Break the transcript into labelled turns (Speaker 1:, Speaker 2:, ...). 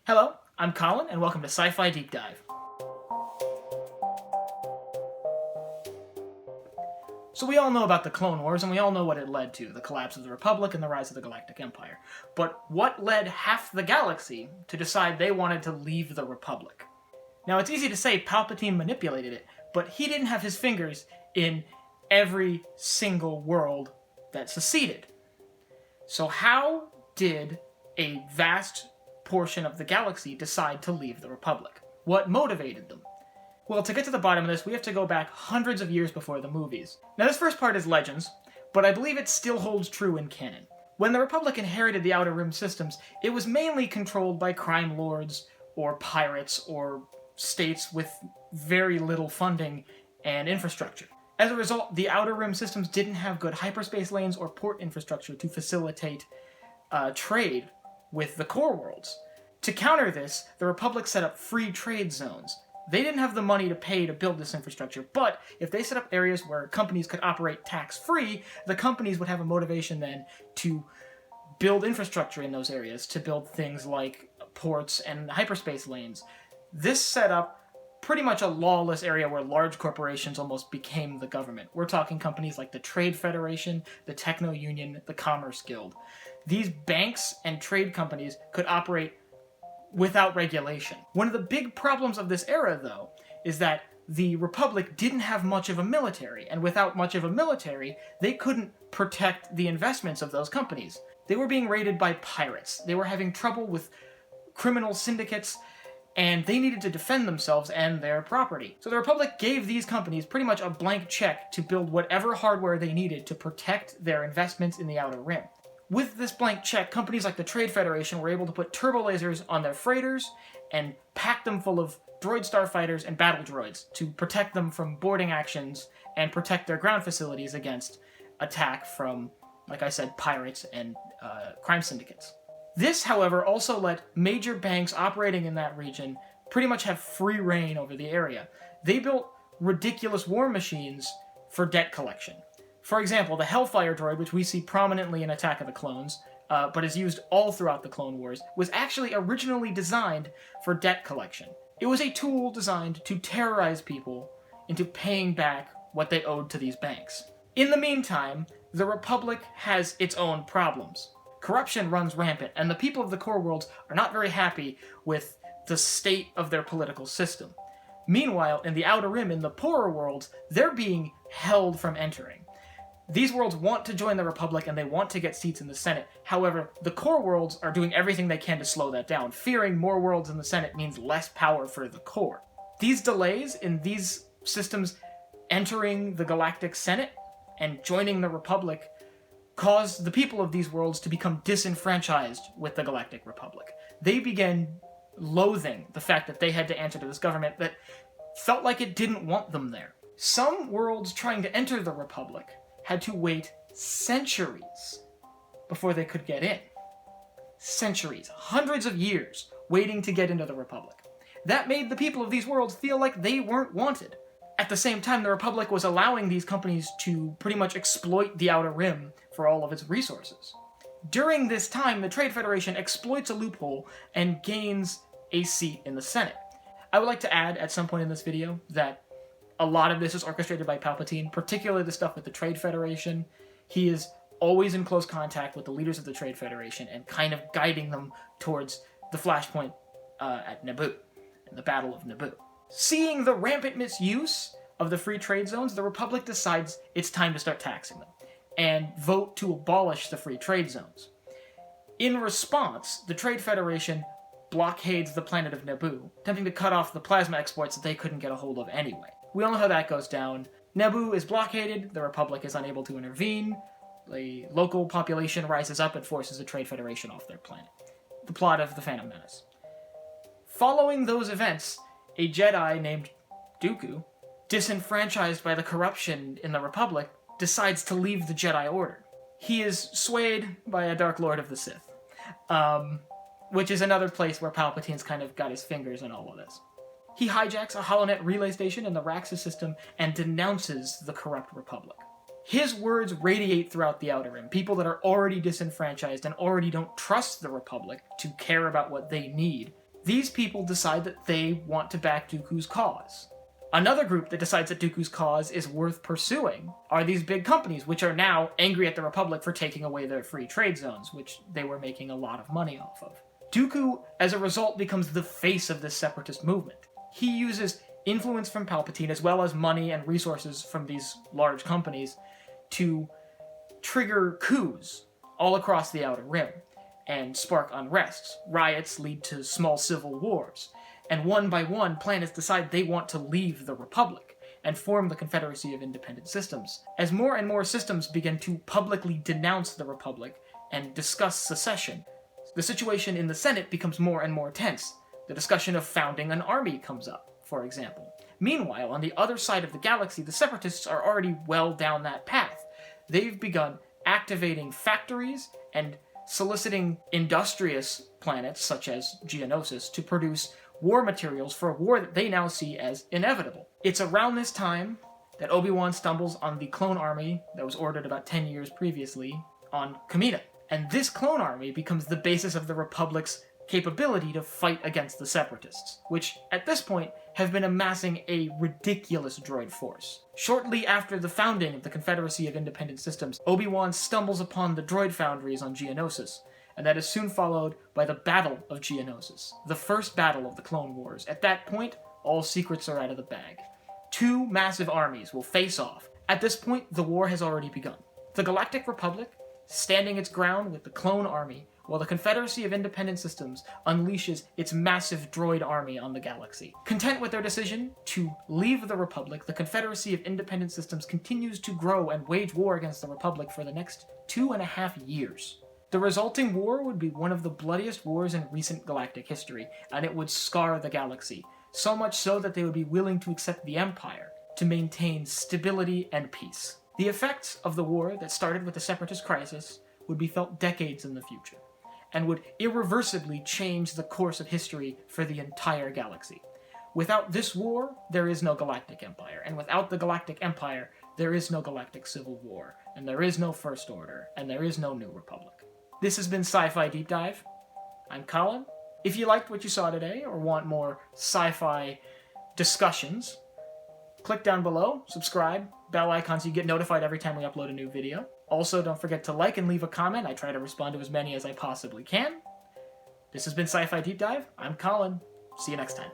Speaker 1: Hello, I'm Colin, and welcome to Sci-Fi Deep Dive. So we all know about the Clone Wars, and we all know what it led to, the collapse of the Republic and the rise of the Galactic Empire. But what led half the galaxy to decide they wanted to leave the Republic? Now, it's easy to say Palpatine manipulated it, but he didn't have his fingers in every single world that seceded. So how did a vast portion of the galaxy decide to leave the Republic? What motivated them? Well, to get to the bottom of this, we have to go back hundreds of years before the movies. Now, this first part is legends, but I believe it still holds true in canon. When the Republic inherited the Outer Rim systems, it was mainly controlled by crime lords, or pirates, or states with very little funding and infrastructure. As a result, the Outer Rim systems didn't have good hyperspace lanes or port infrastructure to facilitate trade with the core worlds. To counter this, the Republic set up free trade zones. They didn't have the money to pay to build this infrastructure, but if they set up areas where companies could operate tax-free, the companies would have a motivation then to build infrastructure in those areas, to build things like ports and hyperspace lanes. This set up pretty much a lawless area where large corporations almost became the government. We're talking companies like the Trade Federation, the Techno Union, the Commerce Guild. These banks and trade companies could operate without regulation. One of the big problems of this era, though, is that the Republic didn't have much of a military, and without much of a military, they couldn't protect the investments of those companies. They were being raided by pirates. They were having trouble with criminal syndicates, and they needed to defend themselves and their property. So the Republic gave these companies pretty much a blank check to build whatever hardware they needed to protect their investments in the Outer Rim. With this blank check, companies like the Trade Federation were able to put turbo lasers on their freighters and pack them full of droid starfighters and battle droids to protect them from boarding actions and protect their ground facilities against attack from, like I said, pirates and crime syndicates. This, however, also let major banks operating in that region pretty much have free reign over the area. They built ridiculous war machines for debt collection. For example, the Hellfire droid, which we see prominently in Attack of the Clones, but is used all throughout the Clone Wars, was actually originally designed for debt collection. It was a tool designed to terrorize people into paying back what they owed to these banks. In the meantime, the Republic has its own problems. Corruption runs rampant, and the people of the core worlds are not very happy with the state of their political system. Meanwhile, in the Outer Rim, in the poorer worlds, they're being held from entering. These worlds want to join the Republic and they want to get seats in the Senate. However, the core worlds are doing everything they can to slow that down, fearing more worlds in the Senate means less power for the core. These delays in these systems entering the Galactic Senate and joining the Republic caused the people of these worlds to become disenfranchised with the Galactic Republic. They began loathing the fact that they had to answer to this government that felt like it didn't want them there. Some worlds trying to enter the Republic had to wait centuries before they could get in. Centuries, hundreds of years, waiting to get into the Republic. That made the people of these worlds feel like they weren't wanted. At the same time, the Republic was allowing these companies to pretty much exploit the Outer Rim for all of its resources. During this time, the Trade Federation exploits a loophole and gains a seat in the Senate. I would like to add at some point in this video that a lot of this is orchestrated by Palpatine, particularly the stuff with the Trade Federation. He is always in close contact with the leaders of the Trade Federation and kind of guiding them towards the flashpoint at Naboo, the Battle of Naboo. Seeing the rampant misuse of the free trade zones, the Republic decides it's time to start taxing them and vote to abolish the free trade zones. In response, the Trade Federation blockades the planet of Naboo, attempting to cut off the plasma exports that they couldn't get a hold of anyway. We all know how that goes down. Naboo is blockaded, the Republic is unable to intervene, the local population rises up and forces the Trade Federation off their planet. The plot of The Phantom Menace. Following those events, a Jedi named Dooku, disenfranchised by the corruption in the Republic, decides to leave the Jedi Order. He is swayed by a Dark Lord of the Sith, which is another place where Palpatine's kind of got his fingers in all of this. He hijacks a HoloNet relay station in the Raxus system and denounces the corrupt Republic. His words radiate throughout the Outer Rim. People that are already disenfranchised and already don't trust the Republic to care about what they need, These people decide that they want to back Dooku's cause. Another group that decides that Dooku's cause is worth pursuing are these big companies, which are now angry at the Republic for taking away their free trade zones, which they were making a lot of money off of. Dooku, as a result, becomes the face of this separatist movement. He uses influence from Palpatine, as well as money and resources from these large companies, to trigger coups all across the Outer Rim, and spark unrests. Riots lead to small civil wars, and one by one, planets decide they want to leave the Republic and form the Confederacy of Independent Systems. As more and more systems begin to publicly denounce the Republic and discuss secession, the situation in the Senate becomes more and more tense. The discussion of founding an army comes up, for example. Meanwhile, on the other side of the galaxy, the Separatists are already well down that path. They've begun activating factories and soliciting industrious planets, such as Geonosis, to produce war materials for a war that they now see as inevitable. It's around this time that Obi-Wan stumbles on the clone army that was ordered about 10 years previously on Kamino. And this clone army becomes the basis of the Republic's capability to fight against the Separatists, which, at this point, have been amassing a ridiculous droid force. Shortly after the founding of the Confederacy of Independent Systems, Obi-Wan stumbles upon the droid foundries on Geonosis, and that is soon followed by the Battle of Geonosis, the first battle of the Clone Wars. At that point, all secrets are out of the bag. Two massive armies will face off. At this point, the war has already begun. The Galactic Republic, standing its ground with the Clone Army, while the Confederacy of Independent Systems unleashes its massive droid army on the galaxy. Content with their decision to leave the Republic, the Confederacy of Independent Systems continues to grow and wage war against the Republic for the next 2.5 years. The resulting war would be one of the bloodiest wars in recent galactic history, and it would scar the galaxy, so much so that they would be willing to accept the Empire to maintain stability and peace. The effects of the war that started with the Separatist crisis would be felt decades in the future, and would irreversibly change the course of history for the entire galaxy. Without this war, there is no Galactic Empire, and without the Galactic Empire, there is no Galactic Civil War, and there is no First Order, and there is no New Republic. This has been Sci-Fi Deep Dive. I'm Colin. If you liked what you saw today, or want more sci-fi discussions, click down below, subscribe, bell icon so you get notified every time we upload a new video. Also, don't forget to like and leave a comment. I try to respond to as many as I possibly can. This has been Sci-Fi Deep Dive. I'm Colin. See you next time.